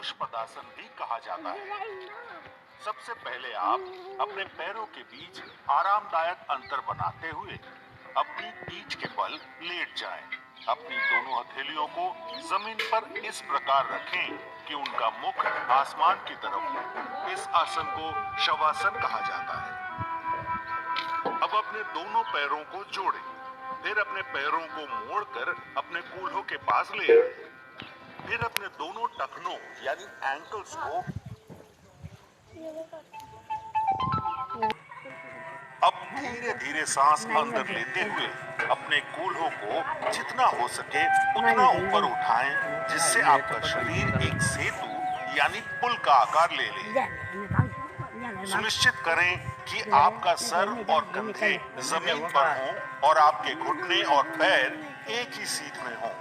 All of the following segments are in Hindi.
चतुष्पद पदासन भी कहा जाता है। सबसे पहले आप अपने पैरों के बीच आरामदायक अंतर बनाते हुए अपनी पीठ के बल लेट जाएं। अपनी दोनों हथेलियों को जमीन पर इस प्रकार रखें कि उनका मुख आसमान की तरफ हो। इस आसन को शवासन कहा जाता है। अब अपने दोनों पैरों को जोड़ें, फिर अपने पैरों को मोड़कर अपने कूल्हों के पास ले आएं। फिर अपने दोनों टखनों यानी एंकल्स को अब धीरे धीरे सांस अंदर लेते हुए अपने कूल्हों को जितना हो सके उतना ऊपर उठाएं, जिससे आपका शरीर एक सेतु यानी पुल का आकार ले ले। सुनिश्चित करें कि आपका सर और कंधे जमीन पर हों और आपके घुटने और पैर एक ही सीध में हों।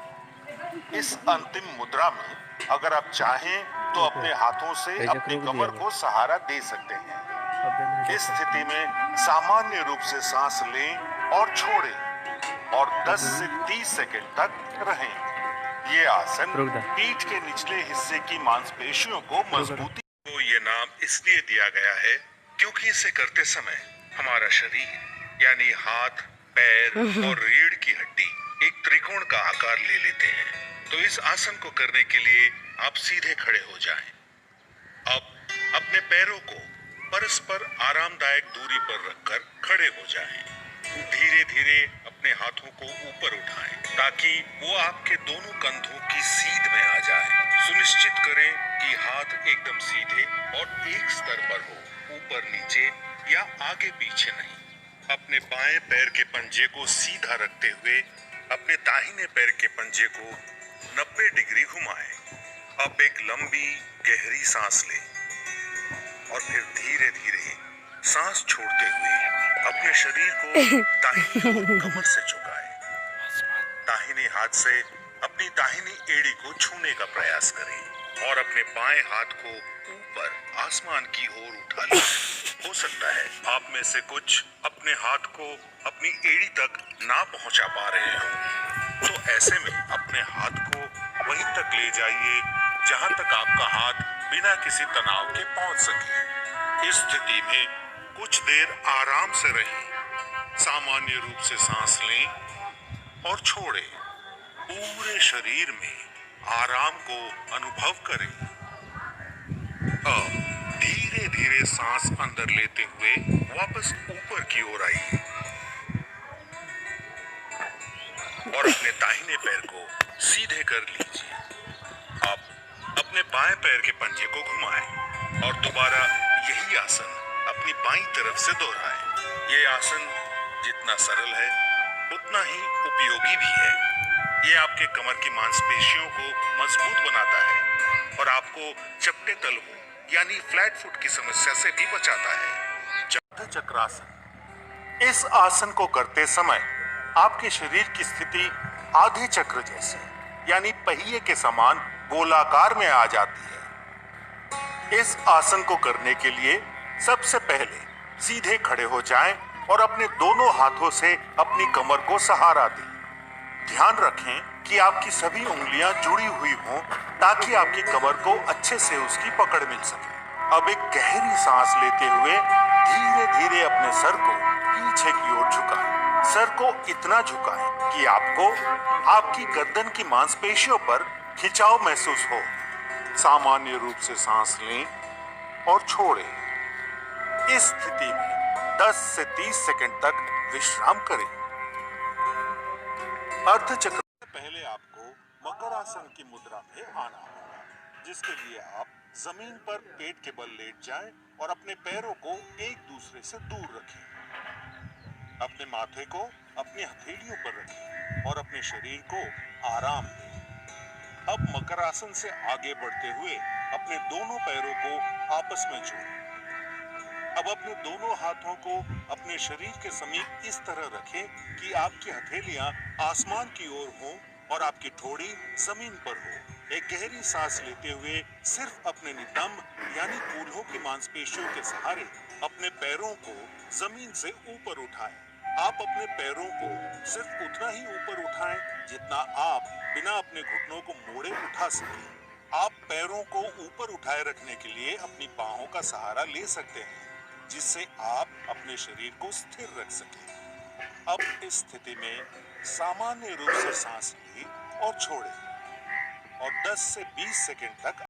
इस अंतिम मुद्रा में अगर आप चाहें तो अपने हाथों से अपनी कमर को सहारा दे सकते हैं। इस स्थिति में सामान्य रूप से सांस लें और छोड़ें और 10 से 30 सेकंड तक रहें। ये आसन पीठ के निचले हिस्से की मांसपेशियों को मजबूती को ये नाम इसलिए दिया गया है क्योंकि इसे करते समय हमारा शरीर यानी हाथ, पैर और रीढ़ की हड्डी एक त्रिकोण का आकार ले लेते हैं। तो इस आसन को करने के लिए आप सीधे खड़े हो जाएं। अब अपने पैरों को परस्पर आरामदायक दूरी पर रखकर खड़े हो जाएं। धीरे धीरे अपने हाथों को ऊपर उठाएं ताकि वो आपके दोनों कंधों की सीध में आ जाए। सुनिश्चित करें कि हाथ एकदम सीधे और एक स्तर पर हो, ऊपर नीचे या आगे पीछे नहीं। अपने बाएं पैर के पंजे को सीधा रखते हुए अपने दाहिने पैर के पंजे को 90 डिग्री घुमाएं। अब एक लंबी गहरी सांस लें और फिर धीरे धीरे सांस छोड़ते हुए अपने शरीर को दाहिनी ओर कमर से झुकाएं। दाहिने हाथ से अपनी दाहिनी एड़ी को छूने का प्रयास करें और अपने बाएं हाथ को ऊपर आसमान की ओर उठा लें। हो सकता है आप में से कुछ अपने हाथ को अपनी एड़ी तक ना पहुंचा पा रहे हो, तो ऐसे में अपने हाथ को वहीं तक ले जाइए जहां तक आपका हाथ बिना किसी तनाव के पहुंच सके। इस स्थिति में कुछ देर आराम से रहें। सामान्य रूप से सांस लें और छोड़ें। पूरे शरीर में आराम को अनुभव करें। अब धीरे धीरे सांस अंदर लेते हुए वापस ऊपर की ओर आइए और अपने दाहिने पैर को सीधे कर लीजिए। अब अपने बाएं पैर के पंजे को घुमाएं और दोबारा यही आसन अपनी बाईं तरफ से दोहराएं। ये आसन जितना सरल है उतना ही उपयोगी भी है। ये आपके कमर की मांसपेशियों को मजबूत बनाता है और आपको चपटे तलवों यानी फ्लैट फुट की समस्या से भी बचाता है। अर्ध चक्रासन। इस आसन को करते समय आपके शरीर की स्थिति आधे चक्र जैसे यानी पहिए के समान गोलाकार में आ जाती है। इस आसन को करने के लिए सबसे पहले सीधे खड़े हो जाएं और अपने दोनों हाथों से अपनी कमर को सहारा दें। ध्यान रखें कि आपकी सभी उंगलियां जुड़ी हुई हों ताकि आपकी कमर को अच्छे से उसकी पकड़ मिल सके। अब एक गहरी सांस लेते हुए धीरे धीरे अपने सर को पीछे की ओर झुकाएं। सर को इतना झुकाएं कि आपको आपकी गर्दन की मांसपेशियों पर खिंचाव महसूस हो। सामान्य रूप से सांस लें और छोड़ें। इस स्थिति में 10 से 30 सेकंड तक विश्राम करें। अर्ध चक्र से पहले आपको मकर आसन की मुद्रा में आना होगा, जिसके लिए आप जमीन पर पेट के बल लेट जाएं और अपने पैरों को एक दूसरे से दूर रखें। अपने माथे को अपनी हथेलियों पर रखें और अपने शरीर को आराम दें। अब मकर आसन से आगे बढ़ते हुए अपने दोनों पैरों को आपस में जोड़ें। अब अपने दोनों हाथों को अपने शरीर के समीप इस तरह रखें कि आपकी हथेलियां आसमान की ओर हों और आपकी ठोड़ी जमीन पर हो। एक गहरी सांस लेते हुए सिर्फ अपने नितंब यानी कूल्हों की मांसपेशियों के सहारे अपने पैरों को जमीन से ऊपर उठाएं। आप अपने पैरों को सिर्फ उतना ही ऊपर उठाएं जितना आप बिना अपने घुटनों को मोड़े उठा सकें। आप पैरों को ऊपर उठाए रखने के लिए अपनी बाहों का सहारा ले सकते हैं, जिससे आप अपने शरीर को स्थिर रख सकें। अब इस स्थिति में सामान्य रूप से सांस लें और छोड़ें और 10 से 20 सेकंड तक